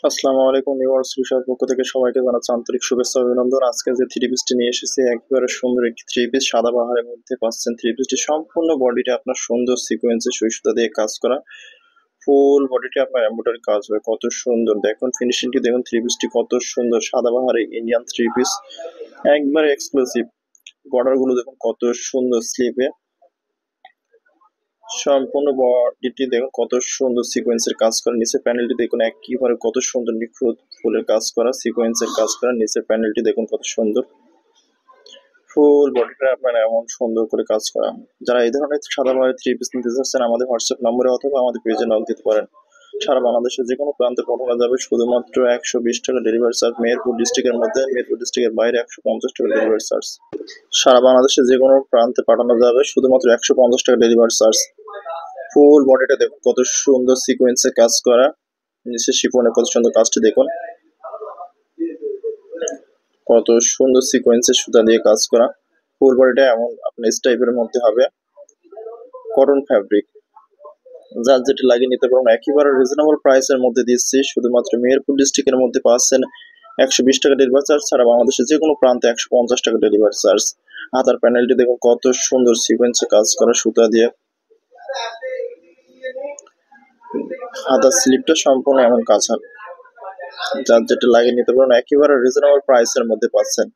আসসালামু আলাইকুম ভিউয়ার্স, রিশার পক্ষ থেকে সবাইকে জানাচ্ছি আন্তরিক শুভেচ্ছা ও অভিনন্দন। আজকে যে থ্রি পিসটি নিয়ে এসেছি একেবারে সুন্দর একটি থ্রি পিস, সাদা বাহারের মধ্যে পাচ্ছেন। থ্রি পিসটি সম্পূর্ণ বডিটা আপনার সুন্দর সিকোয়েন্সে সুই সুতা দিয়ে কাজ করা, ফুল বডিটা আপনার এমব্রয়ডারি কাজ হবে। কত সুন্দর দেখুন, ফিনিশিংটি দেখুন, থ্রি পিসটি কত সুন্দর, সাদা বাহারে ইন্ডিয়ান থ্রি পিস, একবারে এক্সক্লুসিভ। বর্ডার গুলো দেখুন কত সুন্দর, স্লিপে সম্পূর্ণ বডিটি দেখুন কত সুন্দর সিকোয়েন্সের কাজ করা। নিচের প্যানেলটি দেখুন একেবারে কত সুন্দর নিখুঁত ফুলের কাজ করা, সিকোয়েন্সের কাজ করা। নিচের প্যানেলটি দেখুন কত সুন্দর, ফুল বডিটা আপনার এমন সুন্দর করে কাজ করা। যারা এই ধরনের সাদা বাহারি থ্রি পিস নিতে চাচ্ছেন আমাদের হোয়াটসঅ্যাপ নম্বরে অথবা আমাদের পেজে নক দিতে পারেন। সারা বাংলাদেশের যে কোনো প্রান্তে পাঠানো যাবে, শুধুমাত্র 120 টাকা ডেলিভারি চার্জ। মেহেরপুর ডিস্ট্রিক্টের মধ্যে, মেহেরপুর ডিস্ট্রিক্টের বাইরে 150 টাকা ডেলিভারি চার্জ। সারা বাংলাদেশে যে কোনো প্রান্তে পাঠানো যাবে, শুধুমাত্র 150 টাকা ডেলিভারি চার্জ। ফুল বডিটা দেখুন কত সুন্দর সিকোয়েন্সে কাজ করা, নিচে শিফনের কত সুন্দর কাজটি দেখুন, কত সুন্দর সিকোয়েন্সের সুতা দিয়ে কাজ করা। ফুল বডিটা এমন আপনার টাইপের মধ্যে হবে, কটন ফ্যাব্রিক। যার যেটা লাগিয়ে নিতে পারবেন, একেবারে রিজনেবল প্রাইসের মধ্যে দিচ্ছি। শুধুমাত্র মেহেরপুর ডিস্ট্রিক্টের মধ্যে পাচ্ছেন 120 টাকা ডেলিভারি চার্জ, ছাড়া বাংলাদেশের যে কোনো প্রান্তে 150 টাকা ডেলিভারি চার্জ। হাতার প্যানেলটি দেখুন কত সুন্দর সিকোয়েন্সে কাজ করা সুতা দিয়ে, হাতার স্লিপটা সম্পূর্ণ এমন কাজ হবে। যার যেটা লাগিয়ে নিতে পারেন, একেবারে রিজনেবল প্রাইসের মধ্যে পাচ্ছেন।